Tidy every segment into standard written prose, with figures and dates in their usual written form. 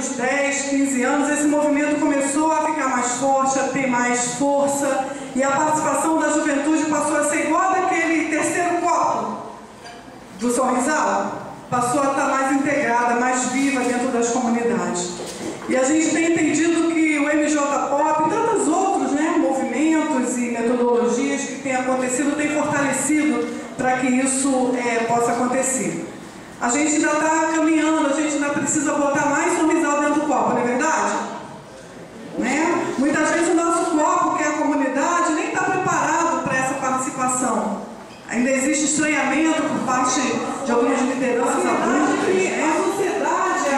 uns 10, 15 anos, esse movimento começou a ficar mais forte, a ter mais força, e a participação da juventude passou a ser igual daquele terceiro copo do Sorrisal, passou a estar mais integrada, mais viva dentro das comunidades. E a gente tem entendido que o MJ Pop e tantos outros, né, movimentos e metodologias que têm acontecido, têm fortalecido para que isso possa acontecer. A gente ainda está caminhando, a gente ainda precisa botar mais Sorrisal dentro do copo, não é verdade? Né? Muitas vezes o nosso copo, que é a comunidade, nem está preparado para essa participação. Ainda existe estranhamento por parte de algumas lideranças adultas. A sociedade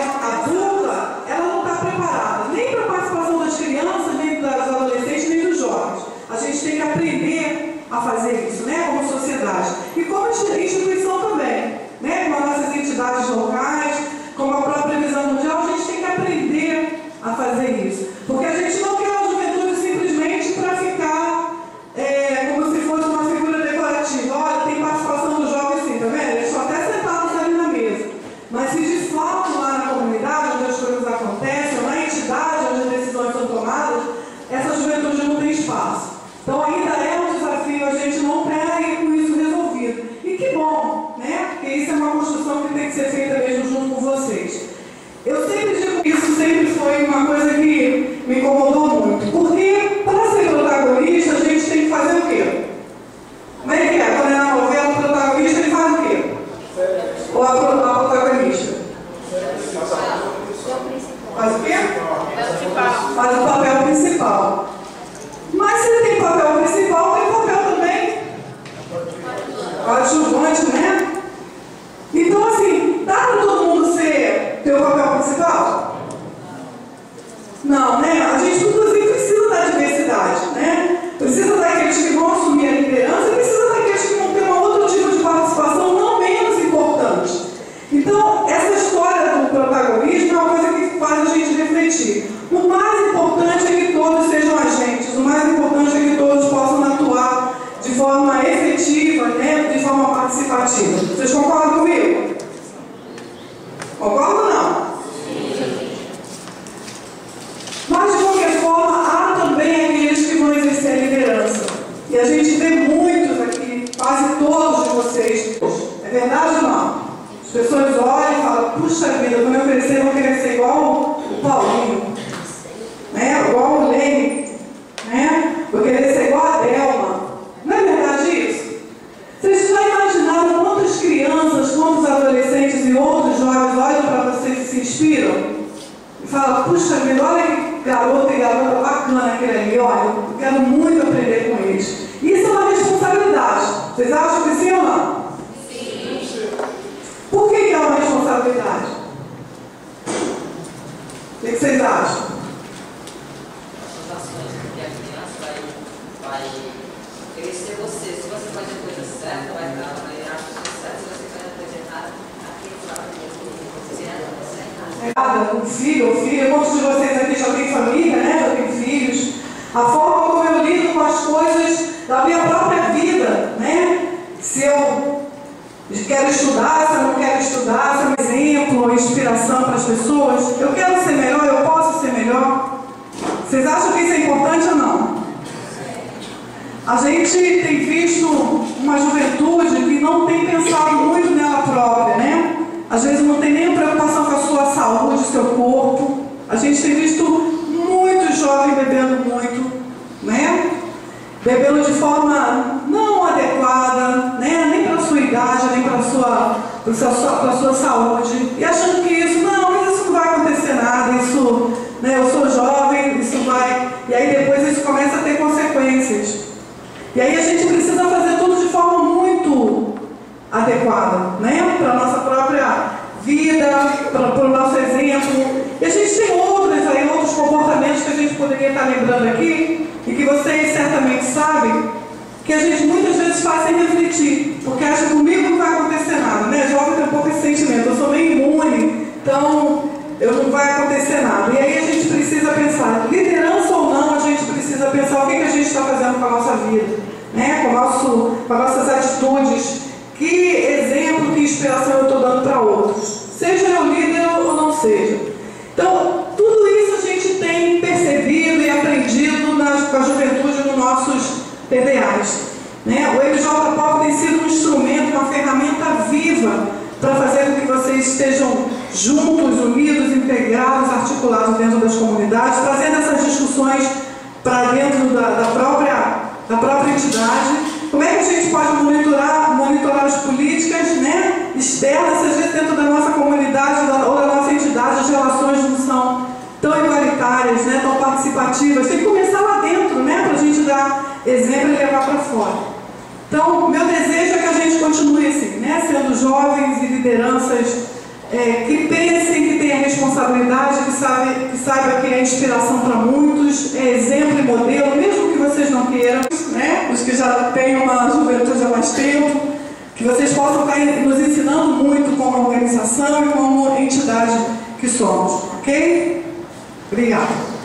adulta, ela não está preparada nem para a participação das crianças, nem dos adolescentes, nem dos jovens. A gente tem que aprender a fazer isso, né, como sociedade. E como instituição também, né, como as nossas entidades locais, como a própria visão mundial, a gente tem que aprender a fazer isso. Porque a gente não quer a juventude simplesmente para ficar como se fosse uma figura decorativa. Olha, tem participação dos jovens sim, tá vendo? Eles estão até sentados ali na mesa. Mas se de fato lá na comunidade, onde as coisas acontecem, ou na entidade onde as decisões são tomadas, essa juventude não tem espaço. Então ainda é um desafio a gente não ter com isso resolvido. E que bom, né? Porque isso é uma construção que tem que ser feita mesmo junto com vocês. Eu sempre digo que isso sempre foi uma coisa que me incomodou muito. Porque para ser protagonista, a gente tem que fazer o quê? Como é que é? Quando é na novela, o protagonista ele faz o quê? Ou a protagonista? Faz o quê? Faz o papel principal. Mas se tem papel principal, tem papel também coadjuvante, né? Então, assim, dá para todo mundo ter o papel principal? Não, né? A gente, inclusive, precisa da diversidade, né? Precisa daqueles que vão assumir a liderança e precisa daqueles que vão ter um outro tipo de participação não menos importante. Então, essa história do protagonismo é uma coisa que faz a gente refletir. O mais importante é que todos sejam agentes, o mais importante é que todos possam atuar de forma efetiva, né? De forma participativa. Vocês concordam comigo? Concordam ou não? Mas, de qualquer forma, há também aqueles que vão exercer a liderança. E a gente vê muitos aqui, quase todos de vocês. É verdade ou não? As pessoas olham e falam, puxa vida, quando eu crescer, eu vou querer ser igual o Paulinho, né? Igual o Lene, né? Vou querer ser igual a Delma. Não é verdade isso? Vocês já imaginaram quantas crianças, quantos adolescentes e outros jovens olham para vocês e se inspiram? E falam, puxa vida, olha que garoto e garota bacana aquele ali, olha, eu quero muito aprender com eles. Isso é uma responsabilidade. Vocês acham que sim ou não? Sim. Por que é uma responsabilidade? O que vocês acham? As ações que a criança vai crescer você. Se você fazer a coisa certa, vai achar a coisa certa. Se você fazer a coisa errada, aquilo vai um filho ou filha, quantos de vocês aqui já têm família, né? Já têm filhos. A forma como eu lido com as coisas da minha própria vida, né? Se eu quero estudar, se eu não quero estudar, se é um exemplo, uma inspiração para as pessoas, eu quero ser melhor, eu posso ser melhor. Vocês acham que isso é importante ou não? A gente tem visto uma juventude que não tem pensado muito nela própria, né? Às vezes não tem nem preocupação com a sua saúde, seu corpo. A gente tem visto muitos jovens bebendo muito, né? Bebendo de forma não adequada, né? Nem para a sua idade, nem para a sua saúde. E achando que isso não vai acontecer nada, isso, né? Eu sou jovem, isso vai... E aí depois isso começa a ter consequências. E aí a gente precisa fazer tudo de forma muito adequada, né? Para a nossa própria vida, para o nosso exemplo. E a gente tem outros comportamentos que a gente poderia estar lembrando aqui, e que vocês certamente sabem, que a gente muitas vezes faz sem refletir, porque acha que comigo não vai acontecer nada, né? Jovem tem um pouco esse sentimento, eu sou meio imune, então não vai acontecer nada. E aí a gente precisa pensar, liderança ou não, a gente precisa pensar o que a gente está fazendo com a nossa vida, né? Com as nossas atitudes, que exemplo, que inspiração eu estou dando para outros, seja eu líder ou não seja. Então, vocês estejam juntos, unidos, integrados, articulados dentro das comunidades, trazendo essas discussões para dentro da própria entidade. Como é que a gente pode monitorar as políticas, né, externas, às vezes dentro da nossa comunidade ou da nossa entidade, as relações não são tão igualitárias, né, tão participativas. Tem que começar lá dentro, né, para a gente dar exemplo e levar para fora. Então, meu desejo é que a gente continue assim, né, sendo jovens e lideranças que pensem, que tenham responsabilidade, que saiba que é inspiração para muitos, é exemplo e modelo, mesmo que vocês não queiram, né, os que já têm uma juventude há mais tempo, que vocês possam estar nos ensinando muito como organização e como entidade que somos, ok? Obrigada.